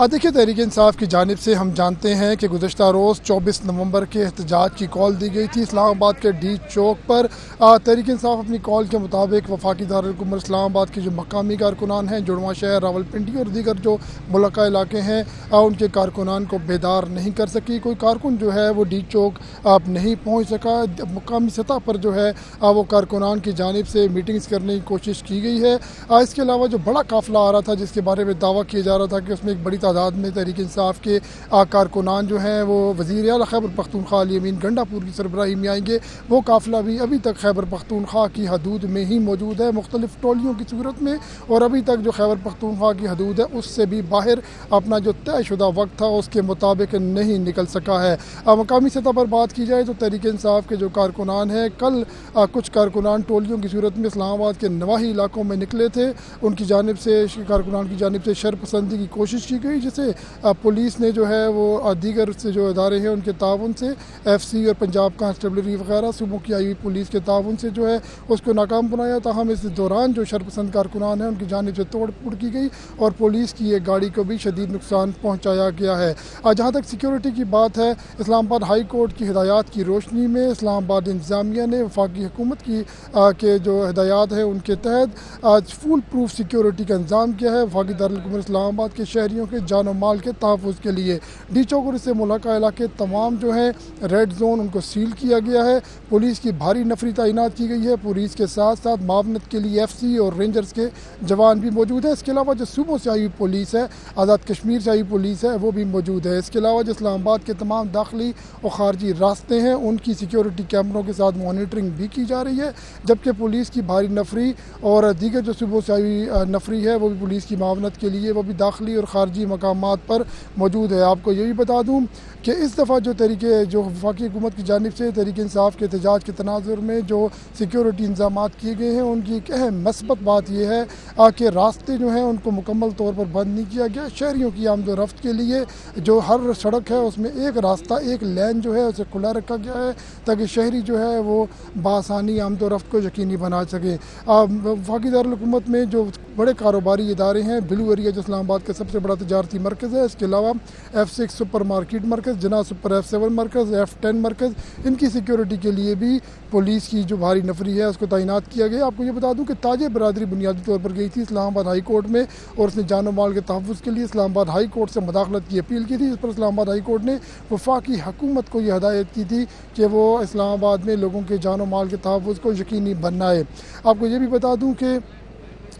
देखिए, तहरीक इंसाफ की जानिब से हम जानते हैं कि गुज़श्ता रोज़ 24 नवंबर के एहतजाज की कॉल दी गई थी इस्लामाबाद के डी चौक पर। तहरीक इंसाफ अपनी कॉल के मुताबिक वफाकी दारुल-हुकूमत इस्लामाबाद के जो मकामी कारकुनान हैं, जुड़वा शहर, रावलपिंडी और दीगर जो मुलक्का इलाके हैं, उनके कारकुनान को बेदार नहीं कर सकी। कोई कारकुन जो है वो डी चौक नहीं पहुँच सका। मुकामी सतह पर जो है वो कारकुनान की जानिब से मीटिंग्स करने की कोशिश की गई है। इसके अलावा जो बड़ा काफ़िला आ रहा था, जिसके बारे में दावा किया जा रहा था कि उसमें एक बड़ी तादाद में तहरीक इंसाफ के कारकुनान जो हैं वो वज़ीर आला खैबर पख्तूनख्वा अली अमीन गंडापुर की सरबराही में आएंगे, वो काफ़िला भी अभी तक खैबर पख्तूनख्वा की हदूद में ही मौजूद है, मुख्तलिफ टोलियों की सूरत में, और अभी तक जो खैबर पख्तूनख्वा की हदूद है उससे भी बाहर अपना जो तयशुदा वक्त था उसके मुताबिक नहीं निकल सका है। मकामी सतह पर बात की जाए तो तहरीक इंसाफ के जो कारकुनान हैं, कल कुछ कारकुनान टोलियों की सूरत में इस्लामाबाद के नवाही इलाकों में निकले थे। उनकी जानिब से, कारकुनान की जानिब से शरपसंदी की कोशिश की गई, जिसे पुलिस ने जो है वो दीगर से जो इदारे हैं उनके ताउन से, FC और पंजाब कांस्टेबलरी वगैरह सूबों की आई हुई पुलिस के ताउन से जो है उसको नाकाम बनाया। ताहम इस दौरान जो शरपसंद कारकुनान हैं उनकी जानिब से तोड़ फोड़ की गई और पुलिस की एक गाड़ी को भी शदीद नुकसान पहुँचाया गया है। जहाँ तक सिक्योरिटी की बात है, इस्लामाबाद हाई कोर्ट की हिदायत की रोशनी में इस्लामाबाद इंतज़ामिया ने वफाकी हुकूमत की के जो हिदायत है उनके तहत आज फुल प्रूफ सिक्योरिटी का इंतजाम किया है। वफाकी दारुल-हुकूमत इस्लामाबाद के शहरियों के जान और माल के तहफ़्फ़ुज़ के लिए डी चौक और इससे मुलाका इलाके तमाम जो है रेड जोन उनको सील किया गया है। पुलिस की भारी नफरी तैनात की गई है। पुलिस के साथ साथ मावनत के लिए FC और रेंजर्स के जवान भी मौजूद हैं। इसके अलावा जो सूबों से आई पुलिस है, आज़ाद कश्मीर से आई पुलिस है, वो भी मौजूद है। इसके अलावा जो इस्लामाबाद के तमाम दाखिली और खारजी रास्ते हैं उनकी सिक्योरिटी कैमरों के साथ मॉनिटरिंग भी की जा रही है, जबकि पुलिस की भारी नफरी और दीगर जो सूबों से आई नफरी है वो भी पुलिस की मावनत के लिए वो भी दाखिली और खारजी मकामात पर मौजूद है। आपको ये भी बता दूँ कि इस दफ़ा जो वफाकी हुकूमत की जानिब से तहरीक इंसाफ के एहतजाज के तनाजुर में जो सिक्योरिटी इंतजाम किए गए हैं उनकी एक अहम मस्बत बात यह है कि रास्ते जो हैं उनको मुकम्मल तौर पर बंद नहीं किया गया। शहरियों की आमद व रफ्त के लिए जो हर सड़क है उसमें एक रास्ता, एक लेन जो है उसे खुला रखा गया है ताकि शहरी जो है वो बआसानी आमद व रफ्त को यकीनी बना सके। वफाकी दारुल-हुकूमत में जो बड़े कारोबारी इदारे हैं, ब्लू एरिया जो इस्लामाबाद का सबसे बड़ा तजारती मरकज़ है, इसके अलावा F6 सुपर मार्केट मरकज़, जना सुपर F7 मरकज़, F10 मरकज़, इनकी सिक्योरिटी के लिए भी पुलिस की जो भारी नफरी है उसको तैनात किया गया। आपको ये बता दूं कि ताजे बरादरी बुनियादी तौर पर गई थी इस्लामाबाद हाई कोर्ट में और उसने जान और माल के तहफ़्फ़ुज़ के लिए इस्लामाबाद हाई कोर्ट से मुदाखलत की अपील की थी। इस पर इस्लामाबाद हाई कोर्ट ने वफाकी हुकूमत को यह हदायत की थी कि वो इस्लामाबाद में लोगों के जान और माल के तहफ़्फ़ुज़ को यकीनी बनाए। आपको ये भी बता दूँ कि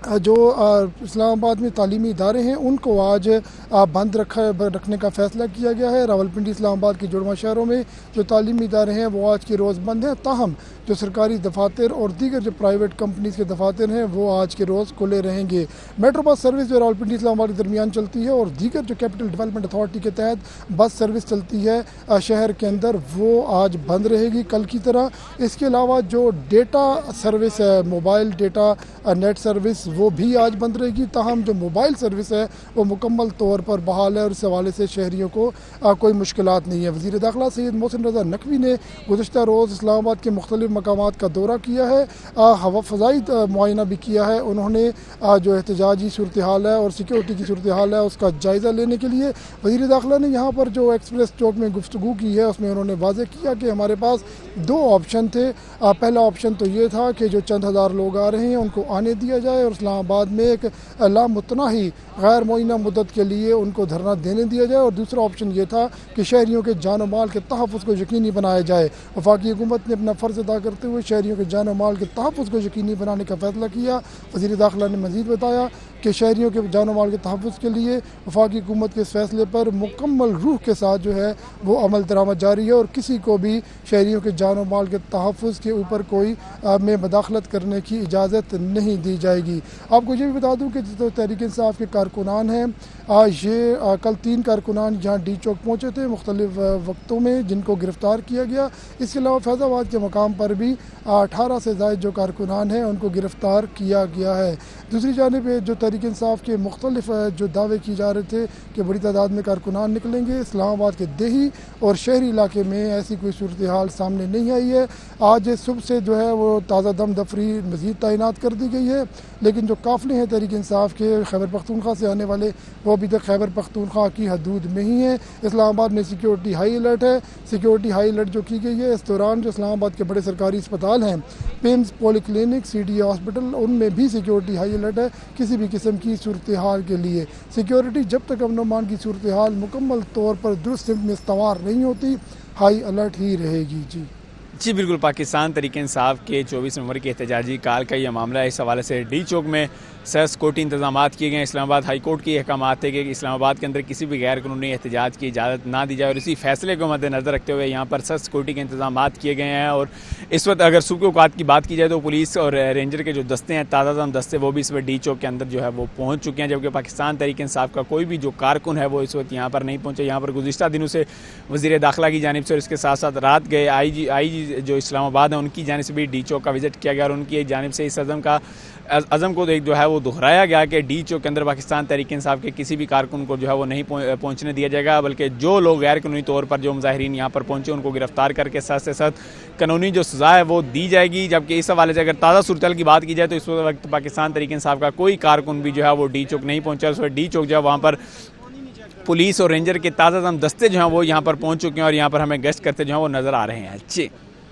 जो इस्लामाबाद में तालीमी इदारे हैं उनको आज बंद रखने का फ़ैसला किया गया है। रावलपिंडी इस्लामाबाद के जुड़वा शहरों में जो तालीमी इदारे हैं वो आज के रोज़ बंद हैं। ताहम जो सरकारी दफातर और दीगर जो प्राइवेट कंपनीज़ के दफातर हैं वो आज के रोज़ खुले रहेंगे। मेट्रो बस सर्विस जो रावलपिंडी इस्लामाबाद के दरमियान चलती है और दीगर जो कैपिटल डेवलपमेंट अथॉरिटी के तहत बस सर्विस चलती है शहर के अंदर, वो आज बंद रहेगी कल की तरह। इसके अलावा जो डेटा सर्विस है, मोबाइल डेटा नेट सर्विस, वो भी आज बंद रहेगी। ताहम जो मोबाइल सर्विस है वो मुकम्मल तौर पर बहाल है और इस हवाले से शहरियों को कोई मुश्किलात नहीं है। वज़ीर दाखिला सैयद मोहसिन रज़ा नकवी ने गुज़श्ता रोज़ इस्लामाबाद के मुख्तलिफ मकामात का दौरा किया है, हवा फ़ज़ाई मुआयना भी किया है। उन्होंने जो एहतजाजी सूरत हाल है और सिक्योरिटी की सूरत हाल है उसका जायज़ा लेने के लिए वज़ीर दाखिला ने यहाँ पर जो एक्सप्रेस चौक में गुफ्तगू की है उसमें उन्होंने वाज़ेह किया कि हमारे पास दो ऑप्शन थे। पहला ऑप्शन तो ये था कि जो चंद हज़ार लोग आ रहे हैं उनको आने दिया जाए और इस्लामाबाद में एक लामुतनाही गैर मुअय्यना मुद्दत के लिए उनको धरना देने दिया जाए, और दूसरा ऑप्शन ये था कि शहरियों के जान और माल के तहफ़्फ़ुज़ को यकीनी बनाया जाए। वफाकी हुकूमत ने अपना फ़र्ज़ अदा करते हुए शहरियों के जान और माल के तहफ़्फ़ुज़ को यकीनी बनाने का फ़ैसला किया। वज़ीर दाखिला ने मज़ीद बताया कि शहरियों के जान और माल के तहफ़्फ़ुज़ के लिए वफाकी हुकूमत के इस फ़ैसले पर मुकम्मल रूह के साथ जो है वो अमल दरामद जारी है और किसी को भी शहरियों के जान और माल के तहफ़्फ़ुज़ के ऊपर कोई में मदाखलत करने की इजाज़त नहीं दी जाएगी। आपको ये भी बता दूँ कि जो तहरीक इंसाफ के कारकुनान हैं, ये कल 3 कारकुनान यहाँ डी चौक पहुँचे थे मुख्तलिफ वक्तों में, जिनको गिरफ़्तार किया गया। इसके अलावा फैज़ाबाद के मकाम पर भी 18 से ज़ायद जो कारकुनान हैं उनको गिरफ़्तार किया गया है। दूसरी जानिब जो तहरीक इंसाफ के मुख्तलिफ जो दावे की जा रहे थे कि बड़ी तादाद में कारकुनान निकलेंगे, इस्लामाबाद के देही और शहरी इलाके में ऐसी कोई सूरत हाल सामने नहीं आई है। आज सुबह से जो है वो ताज़ा दम दफरी मज़ीद तैनात कर दी गई है, लेकिन जो काफ़िले हैं तहरीक इंसाफ के खैबर पख्तूनख्वा से आने वाले वो अभी तक खैबर पख्तूनख्वा की हदूद में ही हैं। इस्लामाबाद में सिक्योरिटी हाई अलर्ट है। सिक्योरिटी हाई अलर्ट जो की गई है, इस दौरान जो इस्लामाबाद के बड़े सरकारी अस्पताल हैं, पिम्स, पॉलीक्लिनिक, CDA हॉस्पिटल, उनमें भी सिक्योरिटी हाई अलर्ट है किसी भी किस्म की सूरत हाल के लिए। सिक्योरिटी जब तक अमन अमान की सूरत हाल मुकम्मल तौर पर दुरुस्त सिमत में इस्तवार नहीं होती, हाई अलर्ट ही रहेगी। जी बिल्कुल, पाकिस्तान तहरीक इंसाफ के 24 नवंबर के एहतजाजी काल का यह मामला है। इस हवाले से डी चौक में सख्त कोर्टी इंतजाम किए गए। इस्लामाबाद हाई कोर्ट के अहकाम थे कि इस्लामाबाद के अंदर किसी भी गैर कानूनी एहतजाज की इजाज़त ना दी जाए, और इसी फैसले को मद्देनज़र रखते हुए यहाँ पर सख्त सिक्योरिटी के इंतजाम किए गए हैं। और इस वक्त अगर सुबह के औकात की बात की जाए तो पुलिस और रेंजर के जो दस्ते हैं, ताज़ा दम दस्ते, वो भी इस वक्त डी चौक के अंदर जो है वो पहुँच चुके हैं, जबकि पाकिस्तान तहरीक इंसाफ का कोई भी जो कारकुन है वो इस वक्त यहाँ पर नहीं पहुँचे। यहाँ पर गुज़िश्ता दिनों से वज़ीर दाखिला की जानिब से और इसके साथ साथ रात गए IG जो इस्लामाबाद है उनकी जानिब से भी डी चौक का विजिट किया गया, और उनकी जानिब से इस अज़म को एक जो है वो दोहराया गया कि डी चौक के अंदर पाकिस्तान तहरीक इंसाफ के किसी भी कारकुन को जो है वो नहीं पहुंचने दिया जाएगा, बल्कि जो लोग गैर कानूनी तौर पर जो मुजाहिरीन यहाँ पर पहुंचे उनको गिरफ्तार करके साथ से साथ कानूनी जो सज़ा है वो दी जाएगी। जबकि इस हवाले से अगर ताज़ा सूरत की बात की जाए तो इस वक्त पाकिस्तान तहरीक इंसाफ का कोई कारकुन भी जो है वो डी चौक नहीं पहुँचा। उस वक्त डी चौक जो है वहाँ पर पुलिस और रेंजर के ताज़ा दम दस्ते जो हैं वो यहाँ पर पहुँच चुके हैं और यहाँ पर हमें गश्त करते जो हैं वो नज़र आ रहे हैं। जी।